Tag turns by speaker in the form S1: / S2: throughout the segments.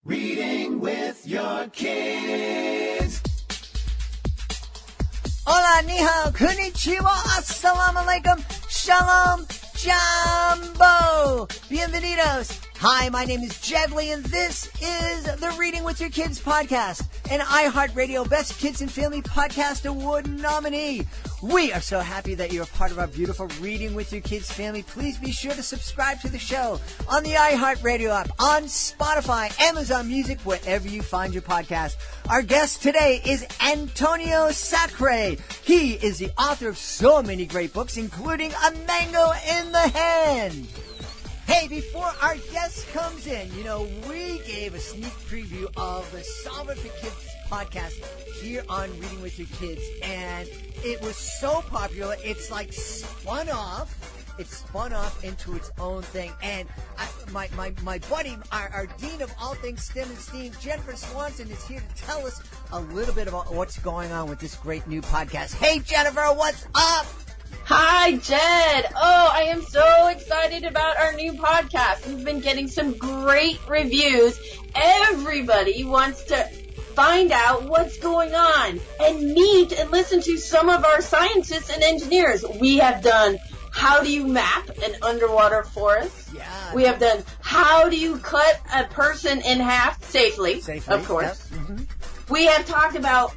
S1: Reading with your kids.
S2: Hola, ni hao, konnichiwa, assalamu alaikum, shalom, jambo, bienvenidos. Hi, my name is Jedley, and this is the Reading with Your Kids podcast, an iHeartRadio Best Kids and Family Podcast Award nominee. We are so happy that you're a part of our beautiful Reading with Your Kids family. Please be sure to subscribe to the show on the iHeartRadio app, on Spotify, Amazon Music, wherever you find your podcast. Our guest today is Antonio Sacre. He is the author of so many great books, including A Mango in the Hand. Hey, before our guest comes in, we gave a sneak preview of the Solve It for Kids podcast here on Reading with Your Kids, and it was so popular, it's like spun off. It spun off into its own thing. And my buddy, our dean of all things STEM and STEAM, Jennifer Swanson, is here to tell us a little bit about what's going on with this great new podcast. Hey, Jennifer, what's up?
S3: Hi, Jed. Oh, I am so excited about our new podcast. We've been getting some great reviews. Everybody wants to find out what's going on and meet and listen to some of our scientists and engineers. We have done how do you map an underwater forest?
S2: Yeah.
S3: We have done how do you cut a person in half safely, of course.
S2: Yep. Mm-hmm.
S3: We have talked about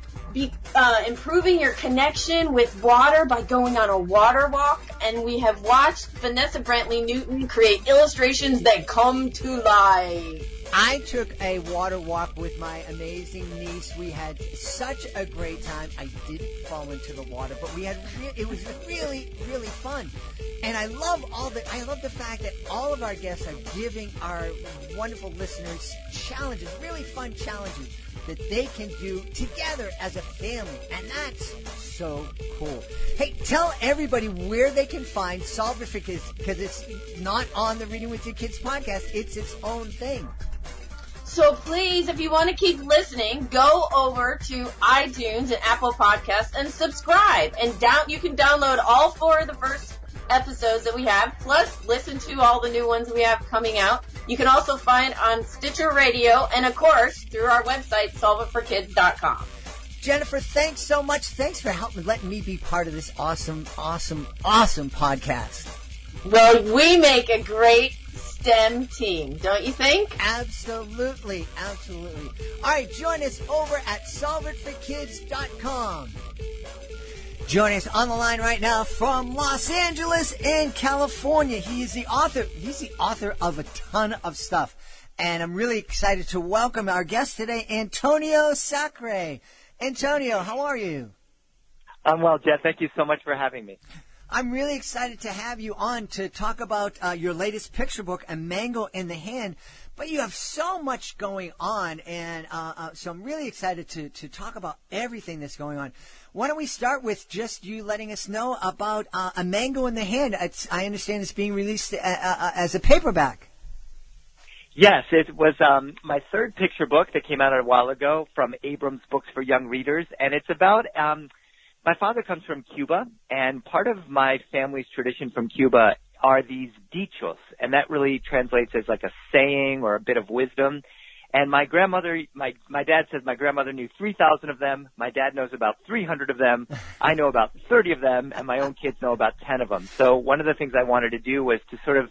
S3: improving your connection with water by going on a water walk, and we have watched Vanessa Brantley Newton create illustrations that come to life.
S2: I took a water walk with my amazing niece. We had such a great time. I didn't fall into the water, but it was really, really fun. And I love the fact that all of our guests are giving our wonderful listeners challenges, really fun challenges that they can do together as a family. And that's so cool. Hey, tell everybody where they can find Solve It for Kids, because it's not on the Reading with Your Kids podcast. It's its own thing.
S3: So please, if you want to keep listening, go over to iTunes and Apple Podcasts and subscribe. And you can download all 4 of the first episodes that we have, plus listen to all the new ones we have coming out. You can also find on Stitcher Radio and, of course, through our website, solveitforkids.com.
S2: Jennifer, thanks so much. Thanks for letting me be part of this awesome, awesome, awesome podcast.
S3: Well, we make a great STEM team, don't you think?
S2: Absolutely, absolutely. All right, join us over at solveitforkids.com. Joining us on the line right now from Los Angeles in California. He's the author of a ton of stuff. And I'm really excited to welcome our guest today, Antonio Sacre. Antonio, how are you?
S4: I'm well, Jeff. Thank you so much for having me.
S2: I'm really excited to have you on to talk about your latest picture book, A Mango in the Hand. But you have so much going on, and so I'm really excited to talk about everything that's going on. Why don't we start with just you letting us know about A Mango in the Hand? I understand it's being released as a paperback.
S4: Yes, it was my third picture book that came out a while ago from Abrams Books for Young Readers, and it's about my father comes from Cuba, and part of my family's tradition from Cuba are these dichos, and that really translates as like a saying or a bit of wisdom. And my grandmother, my dad says my grandmother knew 3,000 of them. My dad knows about 300 of them. I know about 30 of them, and my own kids know about 10 of them. So one of the things I wanted to do was to sort of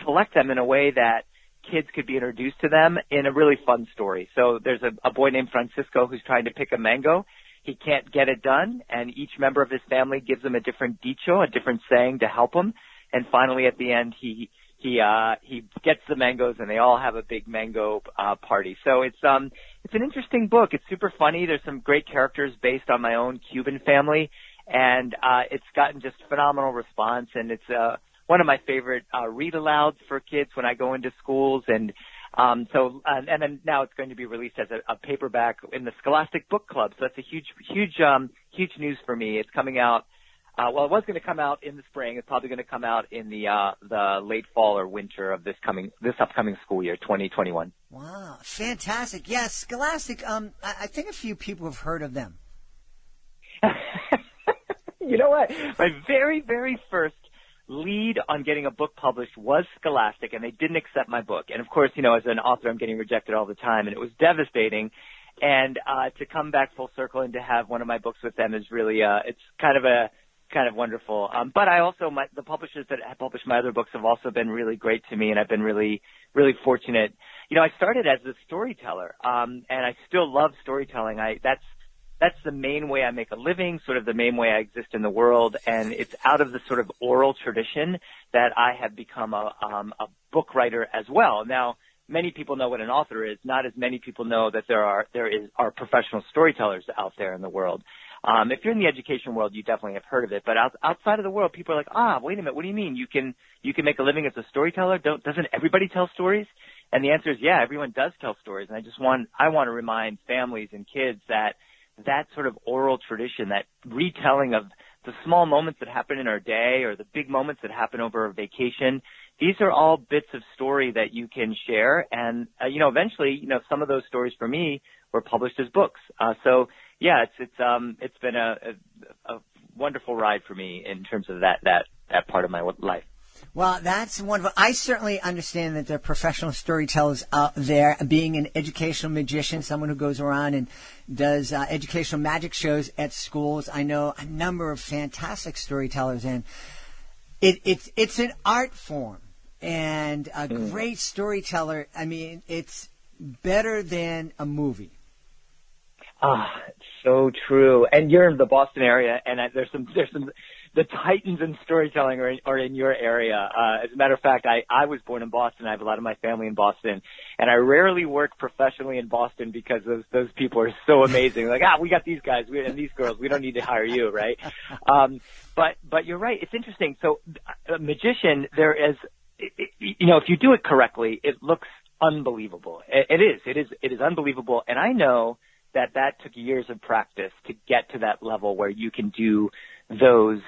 S4: collect them in a way that kids could be introduced to them in a really fun story. So there's a boy named Francisco who's trying to pick a mango. He can't get it done, and each member of his family gives him a different dicho, a different saying to help him. And finally, at the end, he gets the mangoes, and they all have a big mango party. So it's an interesting book. It's super funny. There's some great characters based on my own Cuban family, and it's gotten just phenomenal response. And it's one of my favorite read-alouds for kids when I go into schools. And then now it's going to be released as a paperback in the Scholastic Book Club. So that's a huge news for me. It's coming out. It was going to come out in the spring. It's probably going to come out in the late fall or winter of this upcoming school year, 2021.
S2: Wow, fantastic! Yes, Scholastic. I think a few people have heard of them.
S4: You know what? My very, very first lead on getting a book published was Scholastic, and they didn't accept my book. And of course, as an author, I'm getting rejected all the time, and it was devastating. And to come back full circle and to have one of my books with them is really, it's kind of wonderful. But I also, the publishers that have published my other books have also been really great to me, and I've been really, really fortunate. I started as a storyteller, and I still love storytelling. That's the main way I make a living, sort of the main way I exist in the world, and it's out of the sort of oral tradition that I have become a book writer as well. Now, many people know what an author is. Not as many people know that there are professional storytellers out there in the world. If you're in the education world, you definitely have heard of it. But outside of the world, people are like, wait a minute, what do you mean? You can make a living as a storyteller? Doesn't everybody tell stories? And the answer is, yeah, everyone does tell stories. And I want to remind families and kids that sort of oral tradition, that retelling of the small moments that happen in our day or the big moments that happen over a vacation, these are all bits of story that you can share. And, eventually, some of those stories for me were published as books. So yeah, it's been a wonderful ride for me in terms of that part of my life.
S2: Well, that's wonderful. I certainly understand that there are professional storytellers out there. Being an educational magician, someone who goes around and does educational magic shows at schools, I know a number of fantastic storytellers, and it's an art form. And a great storyteller, I mean, it's better than a movie.
S4: So true. And you're in the Boston area, and there's some the titans in storytelling are in your area. As a matter of fact, I was born in Boston. I have a lot of my family in Boston, and I rarely work professionally in Boston because those people are so amazing. Like, we got these guys and these girls. We don't need to hire you, right? But you're right. It's interesting. So, a magician, there is, if you do it correctly, it looks unbelievable. It is unbelievable. And I know that took years of practice to get to that level where you can do those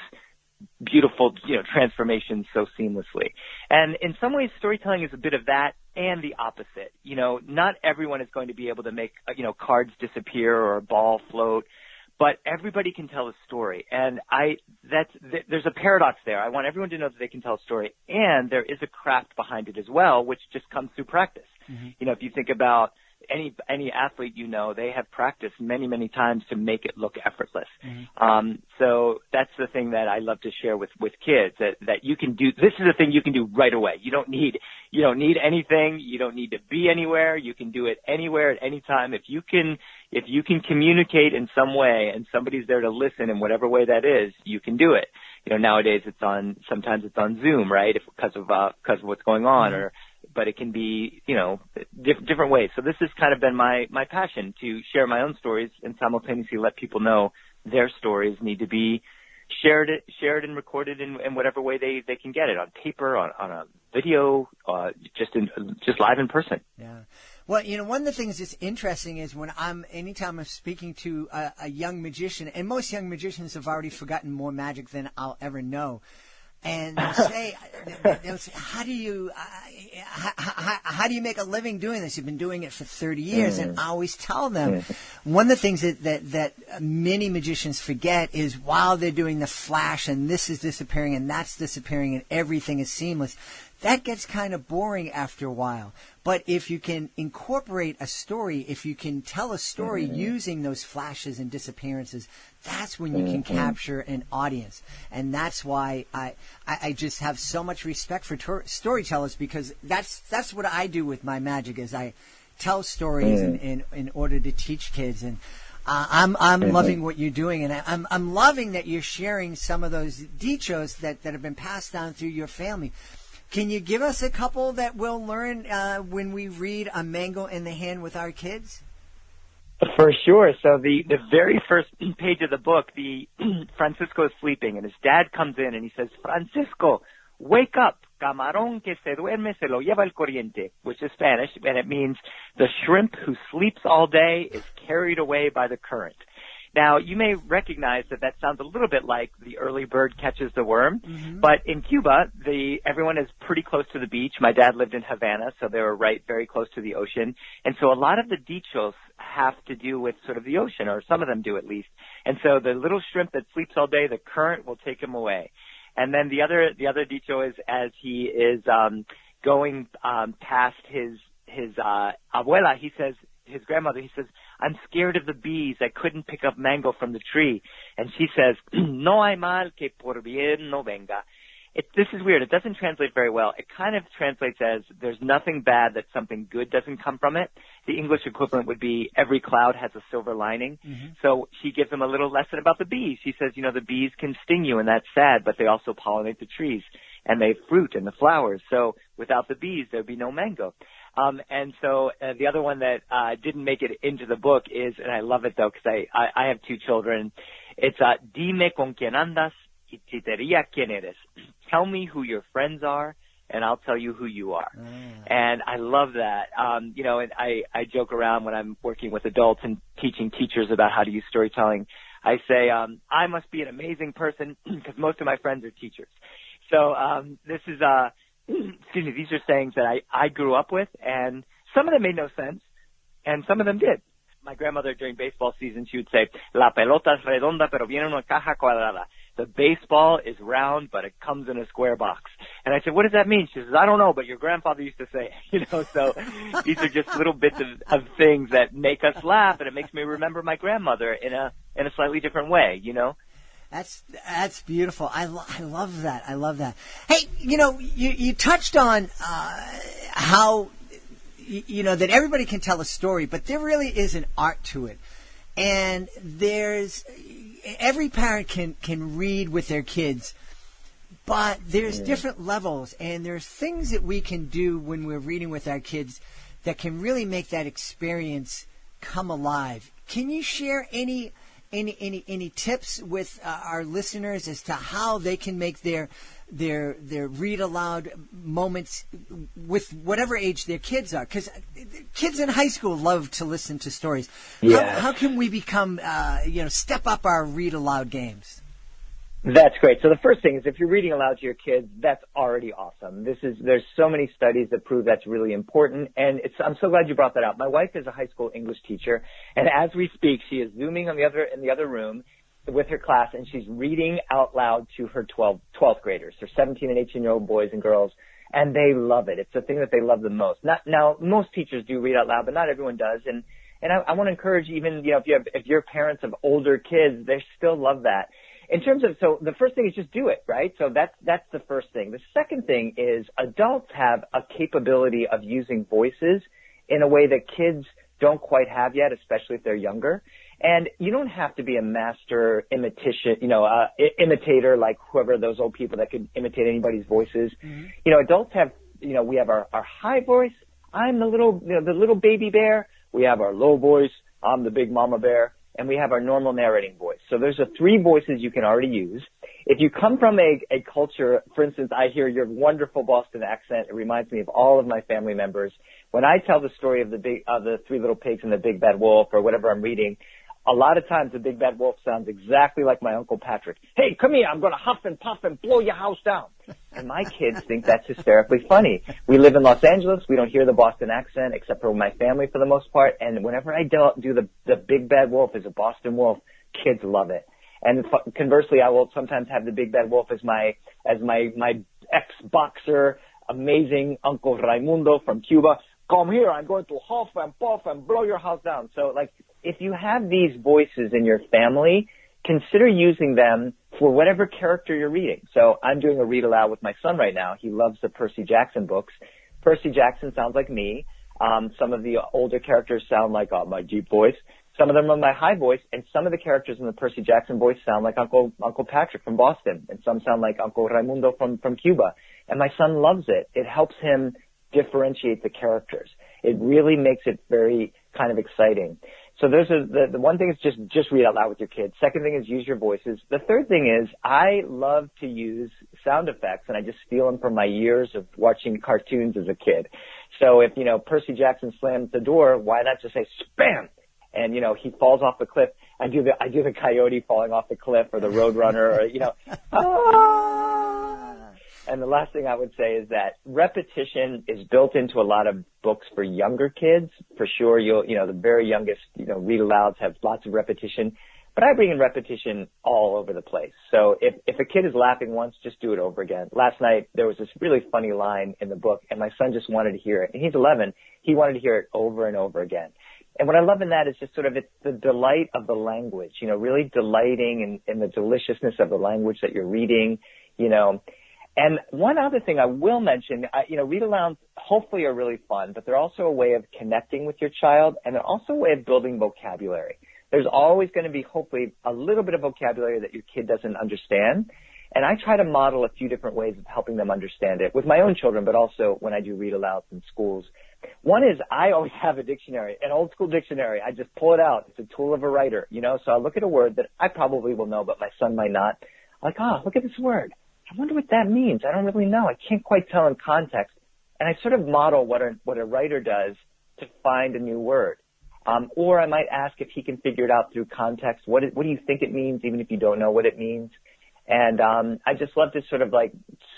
S4: beautiful, transformations so seamlessly. And in some ways, storytelling is a bit of that and the opposite. Not everyone is going to be able to make, cards disappear or a ball float, but everybody can tell a story. And there's a paradox there. I want everyone to know that they can tell a story, and there is a craft behind it as well, which just comes through practice. Mm-hmm. If you think about any athlete, they have practiced many, many times to make it look effortless. Mm-hmm. So that's the thing that I love to share with kids, that you can do. This is the thing you can do right away. You don't need anything. You don't need to be anywhere. You can do it anywhere at any time. If you can communicate in some way and somebody's there to listen in whatever way that is, you can do it. Nowadays sometimes it's on Zoom, right? Because of what's going on, mm-hmm. But it can be, different ways. So this has kind of been my passion, to share my own stories and simultaneously let people know their stories need to be shared and recorded in whatever way they can get it, on paper, on a video, just live in person.
S2: Yeah. Well, one of the things that's interesting is anytime I'm speaking to a young magician, and most young magicians have already forgotten more magic than I'll ever know. And they'll say, how do you make a living doing this? You've been doing it for 30 years. Mm. And I always tell them, one of the things that many magicians forget is while they're doing the flash and this is disappearing and that's disappearing and everything is seamless, that gets kind of boring after a while. But if you can incorporate a story, if you can tell a story using those flashes and disappearances, that's when you can capture an audience. And that's why I just have so much respect for storytellers, because that's what I do with my magic, is I tell stories in order to teach kids. And I'm loving what you're doing, and I'm loving that you're sharing some of those dichos that have been passed down through your family. Can you give us a couple that we'll learn when we read A Mango in the Hand with our kids?
S4: For sure. So the very first page of the book, Francisco is sleeping, and his dad comes in and he says, "Francisco, wake up. Camarón que se duerme se lo lleva el corriente," which is Spanish, and it means the shrimp who sleeps all day is carried away by the current. Now, you may recognize that sounds a little bit like the early bird catches the worm, but in Cuba, everyone is pretty close to the beach. My dad lived in Havana, so they were very close to the ocean. And so a lot of the dichos have to do with sort of the ocean, or some of them do at least. And so the little shrimp that sleeps all day, the current will take him away. And then the other dicho is as he is going past his abuela, he says, his grandmother, he says, I'm scared of the bees. I couldn't pick up mango from the tree. And she says, no hay mal que por bien no venga. This is weird. It doesn't translate very well. It kind of translates as there's nothing bad that something good doesn't come from it. The English equivalent would be every cloud has a silver lining. Mm-hmm. So she gives him a little lesson about the bees. She says, the bees can sting you and that's sad, but they also pollinate the trees and they fruit and the flowers. So without the bees, there'd be no mango. And so the other one that didn't make it into the book is, and I love it though, because I have two children. It's dime con quien andas y te diría quién eres. Tell me who your friends are, and I'll tell you who you are. And I love that. And I joke around when I'm working with adults and teaching teachers about how to use storytelling. I say, I must be an amazing person because most of my friends are teachers. So this is excuse me, these are sayings that I grew up with, and some of them made no sense, and some of them did. My grandmother, during baseball season, she would say, La pelota es redonda, pero viene en una caja cuadrada. The baseball is round, but it comes in a square box. And I said, what does that mean? She says, I don't know, but your grandfather used to say it. So these are just little bits of things that make us laugh, and it makes me remember my grandmother in a slightly different way,
S2: That's beautiful. I love that. I love that. Hey, you touched on how that everybody can tell a story, but there really is an art to it, and every parent can read with their kids, but there's different levels, and there's things that we can do when we're reading with our kids that can really make that experience come alive. Can you share any tips with our listeners as to how they can make their read aloud moments with whatever age their kids are? Because kids in high school love to listen to stories. Yeah. How can we become step up our read aloud games?
S4: That's great. So the first thing is, if you're reading aloud to your kids, that's already awesome. There's so many studies that prove that's really important, and I'm so glad you brought that up. My wife is a high school English teacher, and as we speak, she is zooming in the other room with her class, and she's reading out loud to her 12th graders. They're 17 and 18-year-old boys and girls, and they love it. It's the thing that they love the most. Now, most teachers do read out loud, but not everyone does, and I want to encourage, even if you're parents of older kids, they still love that. In terms of, so the first thing is just do it, right? So that's the first thing. The second thing is adults have a capability of using voices in a way that kids don't quite have yet, especially if they're younger. And you don't have to be a master imitator like whoever those old people that could imitate anybody's voices. Mm-hmm. Adults have, we have our high voice. I'm the little baby bear. We have our low voice. I'm the big mama bear. And we have our normal narrating voice. So there's 3 voices you can already use. If you come from a culture, for instance, I hear your wonderful Boston accent. It reminds me of all of my family members. When I tell the story of the 3 little pigs and the big bad wolf or whatever I'm reading, a lot of times the big bad wolf sounds exactly like my Uncle Patrick. Hey, come here. I'm going to huff and puff and blow your house down. And my kids think that's hysterically funny. We live in Los Angeles. We don't hear the Boston accent except for my family for the most part. And whenever I do the big bad wolf as a Boston wolf, kids love it. And conversely, I will sometimes have the big bad wolf as my ex-boxer, amazing Uncle Raimundo from Cuba. Come here. I'm going to huff and puff and blow your house down. So, if you have these voices in your family, consider using them for whatever character you're reading. So I'm doing a read aloud with my son right now. He loves the Percy Jackson books. Percy Jackson sounds like me. Some of the older characters sound like my deep voice. Some of them are my high voice, and some of the characters in the Percy Jackson voice sound like Uncle Patrick from Boston, and some sound like Uncle Raimundo from Cuba. And my son loves it. It helps him differentiate the characters. It really makes it very kind of exciting. So those are the one thing is just read out loud with your kids. Second thing is use your voices. The third thing is I love to use sound effects, and I just feel them from my years of watching cartoons as a kid. So if, Percy Jackson slams the door, why not just say spam? And, he falls off the cliff. I do the coyote falling off the cliff, or the roadrunner, or, And the last thing I would say is that repetition is built into a lot of books for younger kids. For sure, the very youngest, read alouds have lots of repetition. But I bring in repetition all over the place. So if a kid is laughing once, just do it over again. Last night, there was this really funny line in the book, and my son just wanted to hear it. And he's 11. He wanted to hear it over and over again. And what I love in that is just sort of it's the delight of the language, you know, really delighting in the deliciousness of the language that you're reading, you know. And one other thing I will mention, you know, read-alouds hopefully are really fun, but they're also a way of connecting with your child, and they're also a way of building vocabulary. There's always going to be hopefully a little bit of vocabulary that your kid doesn't understand. And I try to model a few different ways of helping them understand it with my own children, but also when I do read-alouds in schools. One is I always have a dictionary, an old school dictionary. I just pull it out. It's a tool of a writer, you know, so I look at a word that I probably will know, but my son might not. I'm like, oh, look at this word. I wonder what that means. I don't really know. I can't quite tell in context. And I sort of model what a writer does to find a new word. Or I might ask if he can figure it out through context. What do you think it means, even if you don't know what it means? And I just love to sort of like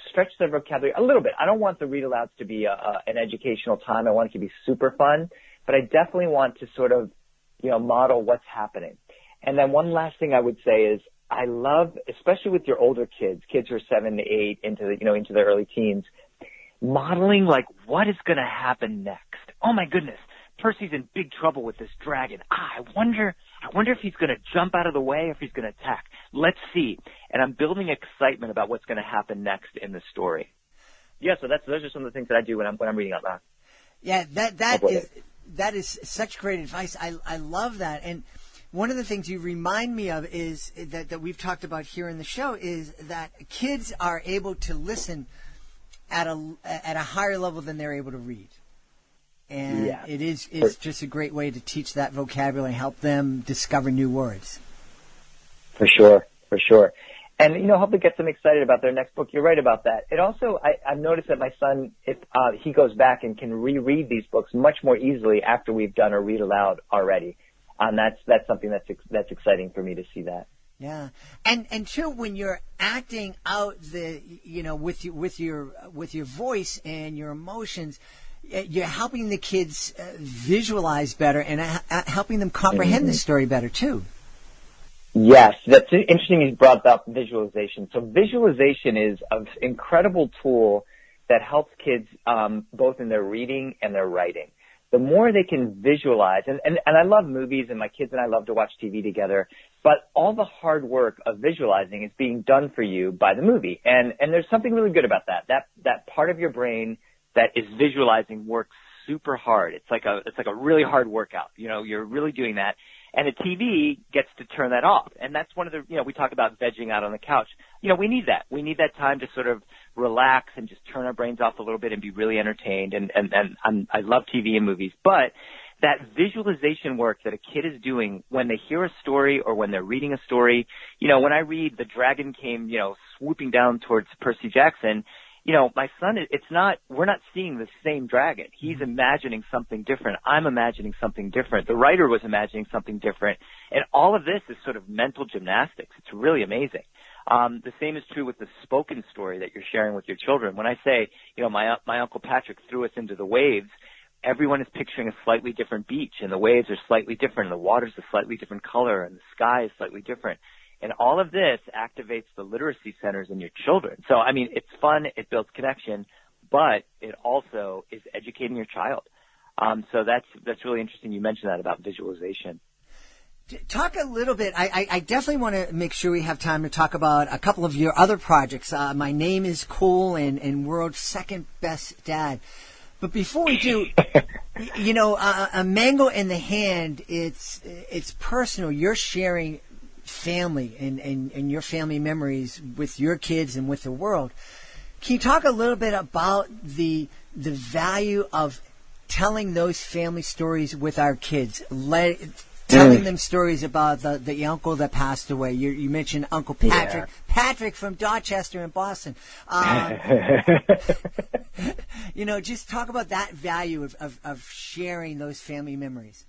S4: stretch the vocabulary a little bit. I don't want the read-alouds to be an educational time. I want it to be super fun. But I definitely want to sort of, you know, model what's happening. And then one last thing I would say is I love, especially with your older kids who are 7 to 8 into their early teens, modeling like what is going to happen next. Oh my goodness. Percy's in big trouble with this dragon. I wonder if he's going to jump out of the way or if he's going to attack. Let's see. And I'm building excitement about what's going to happen next in the story. Yeah, so those are some of the things that I do when I'm reading out loud.
S2: Yeah, that is such great advice. I love that. And one of the things you remind me of is that we've talked about here in the show is that kids are able to listen at a higher level than they're able to read. And
S4: yeah.
S2: it's just a great way to teach that vocabulary, help them discover new words.
S4: For sure. And, you know, hopefully get them excited about their next book. You're right about that. It also, I've noticed that my son, if he goes back and can reread these books much more easily after we've done a read aloud already. That's something that's exciting for me to see that.
S2: Yeah. And too, when you're acting out with your voice and your emotions, you're helping the kids visualize better and helping them comprehend the story better, too.
S4: Yes, that's interesting you brought up visualization. So visualization is an incredible tool that helps kids both in their reading and their writing. The more they can visualize, and I love movies, and my kids and I love to watch TV together, but all the hard work of visualizing is being done for you by the movie. And there's something really good about that. That part of your brain that is visualizing works super hard. It's like a really hard workout. You know, you're really doing that. And a TV gets to turn that off. And that's one of the, you know, we talk about vegging out on the couch. You know, we need that. We need that time to sort of relax and just turn our brains off a little bit and be really entertained. And I love TV and movies. But that visualization work that a kid is doing when they hear a story or when they're reading a story, you know, when I read the dragon came, you know, swooping down towards Percy Jackson, you know, my son, we're not seeing the same dragon. He's imagining something different. I'm imagining something different. The writer was imagining something different. And all of this is sort of mental gymnastics. It's really amazing. The same is true with the spoken story that you're sharing with your children. When I say, you know, my Uncle Patrick threw us into the waves, everyone is picturing a slightly different beach, and the waves are slightly different, and the water's a slightly different color, and the sky is slightly different. And all of this activates the literacy centers in your children. So, I mean, it's fun, it builds connection, but it also is educating your child. So that's really interesting you mentioned that about visualization.
S2: Talk a little bit. I definitely want to make sure we have time to talk about a couple of your other projects. My Name is Cool and World's Second Best Dad. But before we do, you know, a mango in the hand, it's personal. You're sharing family and your family memories with your kids and with the world. Can you talk a little bit about the value of telling those family stories with our kids, telling them stories about the uncle that passed away? You mentioned Uncle Patrick, Patrick from Dorchester in Boston. You know, just talk about that value of sharing those family memories.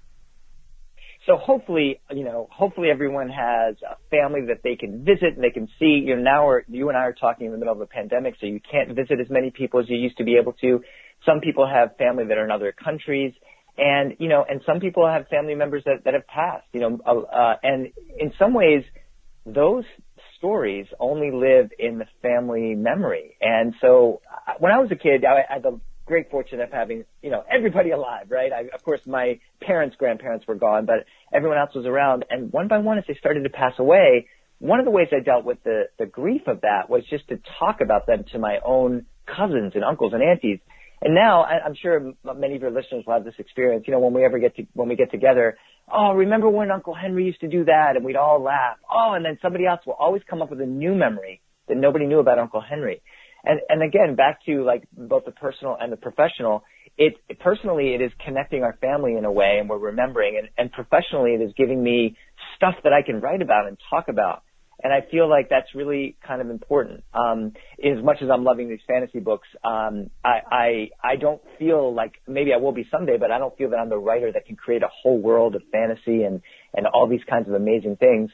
S4: So hopefully everyone has a family that they can visit and they can see. You know, now you and I are talking in the middle of a pandemic, so you can't visit as many people as you used to be able to. Some people have family that are in other countries. And, and some people have family members that have passed, and in some ways, those stories only live in the family memory. And so when I was a kid, I had the great fortune of having, everybody alive, right? Of course, my grandparents were gone, but everyone else was around. And one by one, as they started to pass away, one of the ways I dealt with the grief of that was just to talk about them to my own cousins and uncles and aunties. And now I'm sure many of your listeners will have this experience, when we get together, oh, remember when Uncle Henry used to do that? And we'd all laugh. Oh, and then somebody else will always come up with a new memory that nobody knew about Uncle Henry. And again, back to like both the personal and the professional, personally, it is connecting our family in a way, and we're remembering, and professionally, it is giving me stuff that I can write about and talk about. And I feel like that's really kind of important. As much as I'm loving these fantasy books, I don't feel like, maybe I will be someday, but I don't feel that I'm the writer that can create a whole world of fantasy and all these kinds of amazing things.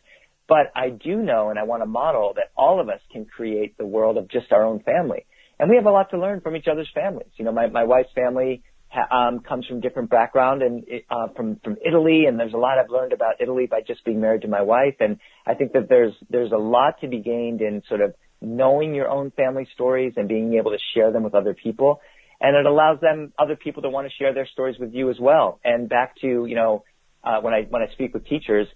S4: But I do know, and I want to model, that all of us can create the world of just our own family. And we have a lot to learn from each other's families. My wife's family comes from different background and from Italy, and there's a lot I've learned about Italy by just being married to my wife. And I think that there's a lot to be gained in sort of knowing your own family stories and being able to share them with other people. And it allows other people to want to share their stories with you as well. And back to, when I speak with teachers,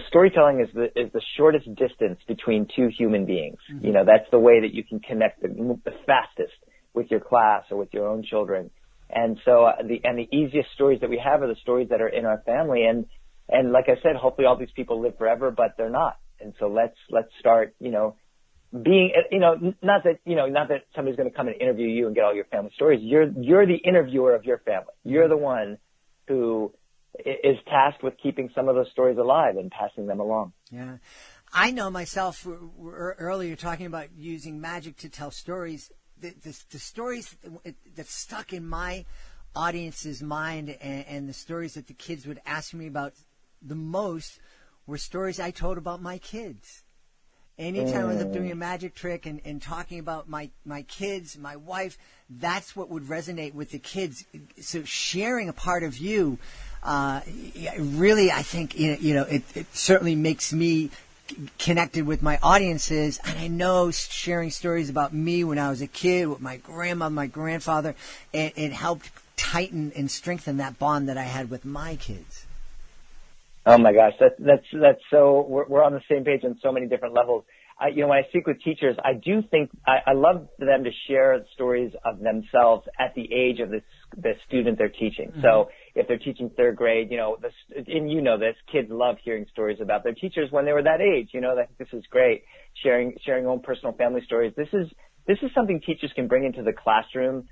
S4: storytelling is the shortest distance between two human beings. Mm-hmm. That's the way that you can connect the fastest with your class or with your own children. And so the easiest stories that we have are the stories that are in our family. And like I said, hopefully all these people live forever, but they're not. And so let's start, being, not that somebody's going to come and interview you and get all your family stories. You're the interviewer of your family. You're the one who is tasked with keeping some of those stories alive and passing them along.
S2: Yeah. I know myself, earlier talking about using magic to tell stories. The stories that stuck in my audience's mind and the stories that the kids would ask me about the most were stories I told about my kids. Anytime I was up doing a magic trick and talking about my kids, my wife, that's what would resonate with the kids. So sharing a part of you, really, I think, it certainly makes me connected with my audiences, and I know sharing stories about me when I was a kid with my grandma, my grandfather, it helped tighten and strengthen that bond that I had with my kids.
S4: Oh my gosh, that's so, we're on the same page on so many different levels. When I speak with teachers, I do think I love them to share stories of themselves at the age of the student they're teaching. Mm-hmm. So if they're teaching third grade, and this, kids love hearing stories about their teachers when they were that age. I think this is great, sharing own personal family stories. This is something teachers can bring into the classroom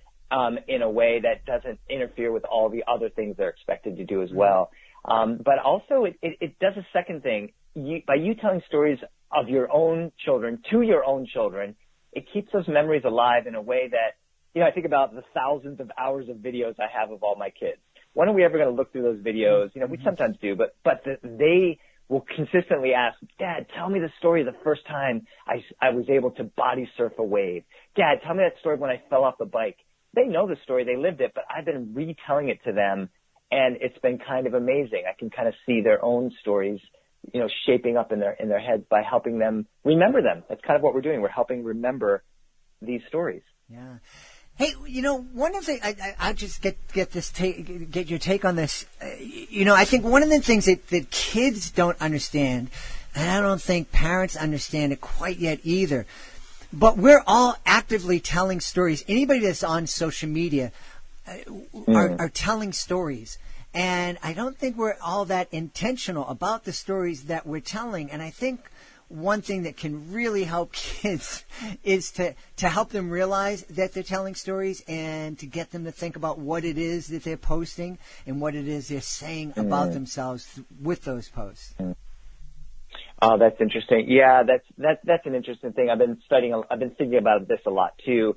S4: in a way that doesn't interfere with all the other things they're expected to do as well. But also it does a second thing. By you telling stories of your own children to your own children, it keeps those memories alive in a way that, I think about the thousands of hours of videos I have of all my kids. When are we ever going to look through those videos? We sometimes do, but they will consistently ask, Dad, tell me the story of the first time I was able to body surf a wave. Dad, tell me that story when I fell off the bike. They know the story, they lived it, but I've been retelling it to them, and it's been kind of amazing. I can kind of see their own stories, shaping up in their heads by helping them remember them. That's kind of what we're doing. We're helping remember these stories.
S2: Yeah. Hey, one of the I just get your take on this. I think one of the things that kids don't understand, and I don't think parents understand it quite yet either, but we're all actively telling stories. Anybody that's on social media are telling stories. And I don't think we're all that intentional about the stories that we're telling. And I think one thing that can really help kids is to help them realize that they're telling stories and to get them to think about what it is that they're posting and what it is they're saying about themselves with those posts.
S4: Oh, that's interesting. Yeah, that's an interesting thing. I've been thinking about this a lot too.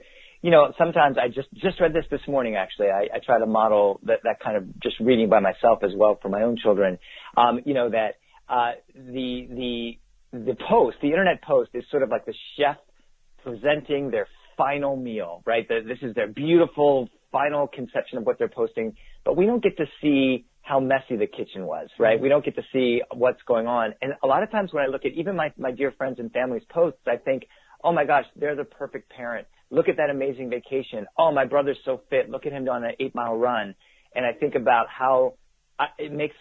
S4: Sometimes I just read this morning, actually. I try to model that kind of just reading by myself as well for my own children. That the internet post is sort of like the chef presenting their final meal, right? This is their beautiful
S5: final conception of what they're posting, but we don't get to see how messy the kitchen was, right? We don't get to see what's going on. And a lot of times when I look at even my dear friends and family's posts, I think, oh my gosh, they're the perfect parent. Look at that amazing vacation. Oh, my brother's so fit. Look at him on an 8-mile run. And I think about how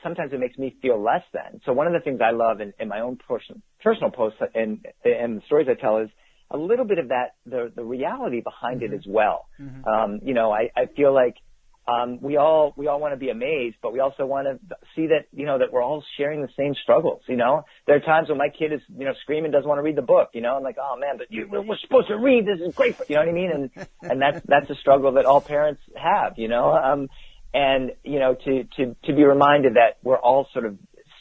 S5: sometimes it makes me feel less than. So one of the things I love in my own personal posts and the stories I tell is a little bit of that, the reality behind it as well. You know, I feel like we all want to be amazed, but we also want to see that, you know, that we're all sharing the same struggles. You know, there are times when my kid is, you know, screaming, doesn't want to read the book. You know, I'm like, oh man, but we're supposed to read. This is great. You know what I mean? And that's a struggle that all parents have. You know, and you know, to be reminded that we're all sort of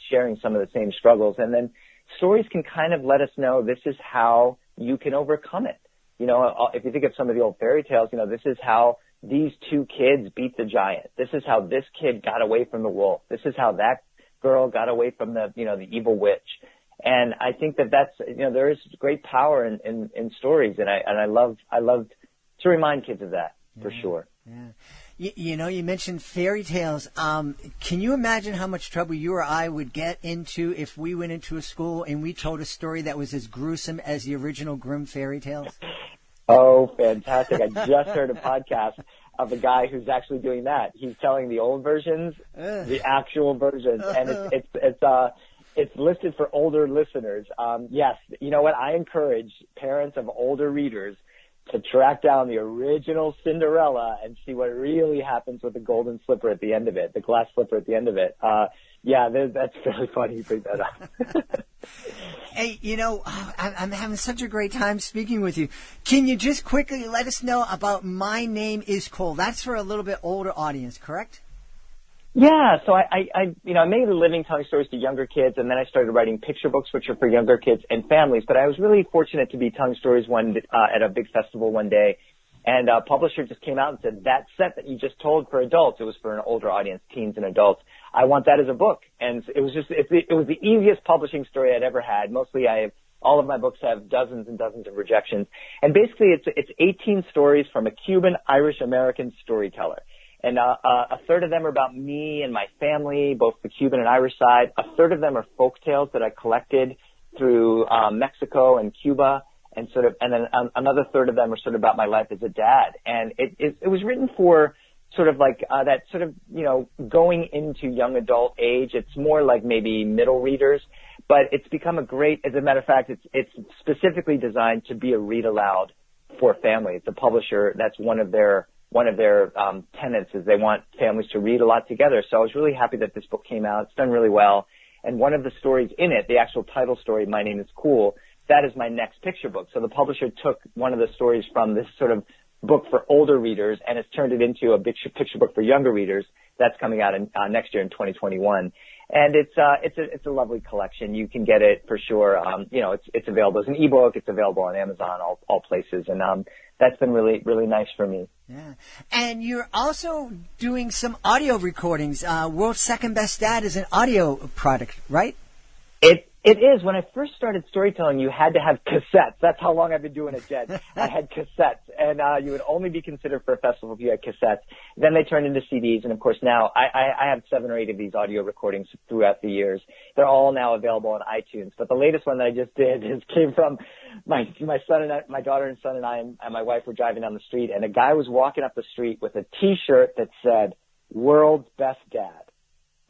S5: sharing some of the same struggles, and then stories can kind of let us know this is how you can overcome it. You know, if you think of some of the old fairy tales, you know, this is how these two kids beat the giant. This is how this kid got away from the wolf. This is how that girl got away from the, you know, the evil witch. And I think that's, you know, there is great power in stories. And I love to remind kids of that for sure.
S2: Yeah. You know, you mentioned fairy tales. Can you imagine how much trouble you or I would get into if we went into a school and we told a story that was as gruesome as the original Grimm fairy tales?
S5: Oh, fantastic. I just heard a podcast of a guy who's actually doing that. He's telling the old versions, the actual versions, and it's listed for older listeners. Yes, you know what? I encourage parents of older readers to track down the original Cinderella and see what really happens with the golden slipper at the end of it, the glass slipper at the end of it. Yeah, that's really funny you bring that up.
S2: Hey, you know, I'm having such a great time speaking with you. Can you just quickly let us know about My Name is Cole? That's for a little bit older audience, correct?
S5: Yeah, so I made a living telling stories to younger kids, and then I started writing picture books, which are for younger kids and families. But I was really fortunate to be telling stories at a big festival one day, and a publisher just came out and said, that set that you just told for adults, it was for an older audience, teens and adults, I want that as a book. And it was the easiest publishing story I'd ever had. Mostly all of my books have dozens and dozens of rejections. And basically it's 18 stories from a Cuban Irish-American storyteller. And a third of them are about me and my family, both the Cuban and Irish side. A third of them are folk tales that I collected through Mexico and Cuba, and then another third of them are sort of about my life as a dad. And it was written for sort of like that sort of, you know, going into young adult age. It's more like maybe middle readers, but it's become as a matter of fact, it's specifically designed to be a read aloud for families. The publisher, that's one of their tenets is they want families to read a lot together. So I was really happy that this book came out. It's done really well. And one of the stories in it, the actual title story, My Name is Cool, that is my next picture book. So the publisher took one of the stories from this sort of book for older readers and has turned it into a picture book for younger readers. That's coming out next year in 2021. And it's a lovely collection. You can get it for sure. You know, it's available as an ebook. It's available on Amazon, all places. And that's been really, really nice for me.
S2: Yeah. And you're also doing some audio recordings. World's Second Best Dad is an audio product, right?
S5: It is. When I first started storytelling, you had to have cassettes. That's how long I've been doing it, Jed. I had cassettes, and you would only be considered for a festival if you had cassettes. Then they turned into CDs, and of course now I have 7 or 8 of these audio recordings throughout the years. They're all now available on iTunes. But the latest one that I just did came from my son and my daughter and son and I and my wife were driving down the street, and a guy was walking up the street with a T-shirt that said "World's Best Dad,"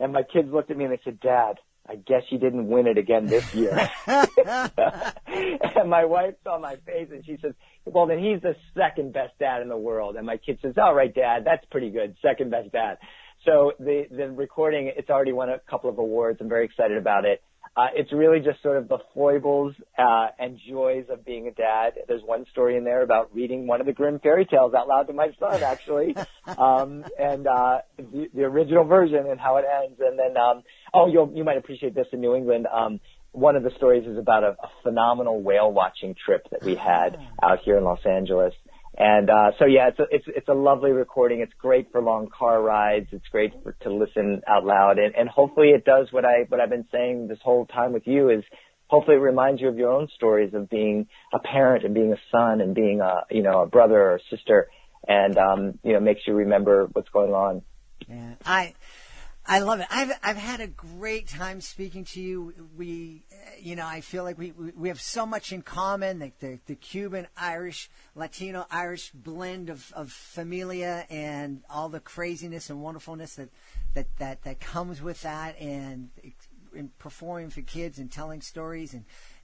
S5: and my kids looked at me and they said, "Dad, I guess you didn't win it again this year." And my wife saw my face and she says, "Well, then he's the second best dad in the world." And my kid says, "All right, Dad, that's pretty good. Second best dad." So the recording, it's already won a couple of awards. I'm very excited about it. It's really just sort of the foibles and joys of being a dad. There's one story in there about reading one of the Grimm fairy tales out loud to my son, actually, and the original version and how it ends. And then, you might appreciate this in New England. One of the stories is about a phenomenal whale watching trip that we had out here in Los Angeles. And it's a lovely recording. It's great for long car rides. It's great to listen out loud, and hopefully it does what I've been saying this whole time with you is hopefully it reminds you of your own stories of being a parent and being a son and being a brother or sister, and makes you remember what's going on.
S2: Yeah, I love it. I've had a great time speaking to you. I feel like we have so much in common. The Cuban, Irish, Latino, Irish blend of familia and all the craziness and wonderfulness that comes with that, and in performing for kids and telling stories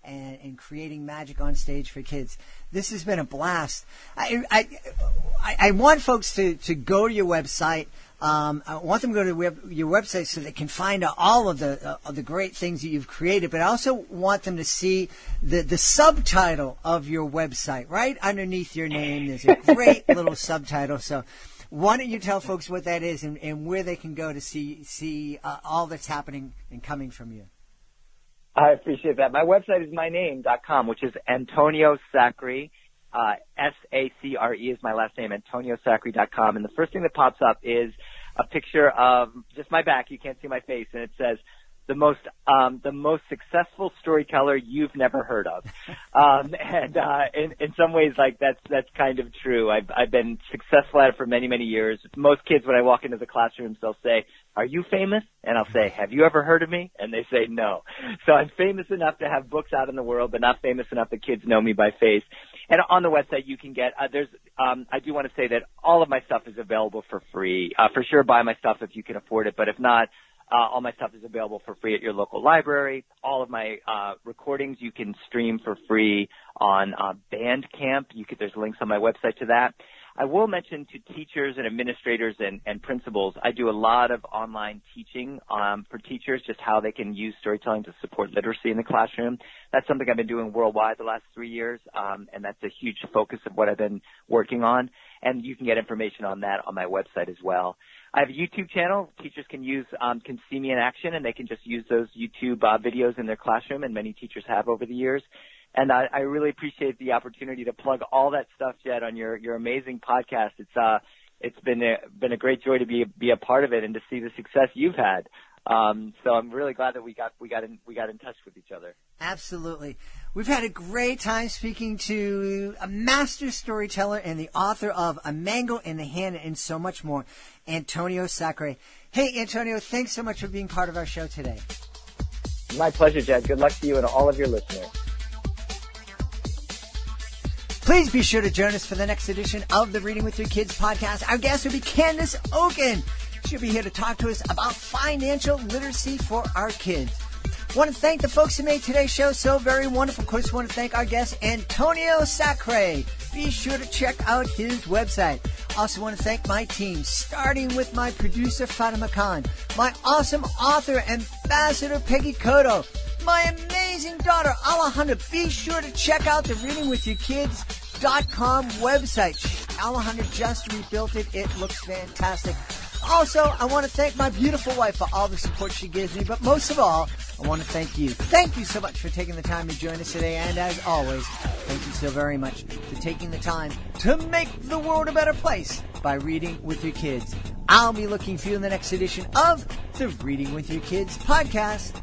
S2: and creating magic on stage for kids. This has been a blast. I want folks to go to your website. I want them to go to your website so they can find out all of the great things that you've created, but I also want them to see the subtitle of your website. Right underneath your name, there's a great little subtitle. So why don't you tell folks what that is and where they can go to see all that's happening and coming from you?
S5: I appreciate that. My website is myname.com, which is Antonio Sacre. Sacre is my last name, AntonioSacre.com. And the first thing that pops up is a picture of just my back. You can't see my face. And it says, the most successful storyteller you've never heard of. In some ways, like that's kind of true. I've been successful at it for many, many years. Most kids, when I walk into the classrooms, they'll say, "Are you famous?" And I'll say, "Have you ever heard of me?" And they say, "No." So I'm famous enough to have books out in the world, but not famous enough that kids know me by face. And on the website, you can get, I do want to say that all of my stuff is available for free. For sure, buy my stuff if you can afford it, but if not, all my stuff is available for free at your local library. All of my recordings you can stream for free on Bandcamp. There's links on my website to that. I will mention to teachers and administrators and principals, I do a lot of online teaching for teachers, just how they can use storytelling to support literacy in the classroom. That's something I've been doing worldwide the last 3 years, and that's a huge focus of what I've been working on. And you can get information on that on my website as well. I have a YouTube channel. Teachers can see me in action, and they can just use those YouTube videos in their classroom, and many teachers have over the years. And I really appreciate the opportunity to plug all that stuff, Jed, on your amazing podcast. It's been a great joy to be a part of it and to see the success you've had. So I'm really glad that we got in touch with each other.
S2: Absolutely. We've had a great time speaking to a master storyteller and the author of A Mango in the Hand and so much more, Antonio Sacre. Hey, Antonio, thanks so much for being part of our show today.
S5: My pleasure, Jed. Good luck to you and all of your listeners.
S2: Please be sure to join us for the next edition of the Reading with Your Kids podcast. Our guest will be Candace Oken. She'll be here to talk to us about financial literacy for our kids. I want to thank the folks who made today's show so very wonderful. Of course, I want to thank our guest, Antonio Sacre. Be sure to check out his website. Also want to thank my team, starting with my producer, Fatima Khan, my awesome author, Ambassador Peggy Cotto, my amazing daughter, Alejandra. Be sure to check out the readingwithyourkids.com website. Alejandra just rebuilt it. It looks fantastic. Also, I want to thank my beautiful wife for all the support she gives me, but most of all, I want to thank you. Thank you so much for taking the time to join us today, and as always, thank you so very much for taking the time to make the world a better place by reading with your kids. I'll be looking for you in the next edition of the Reading with Your Kids podcast.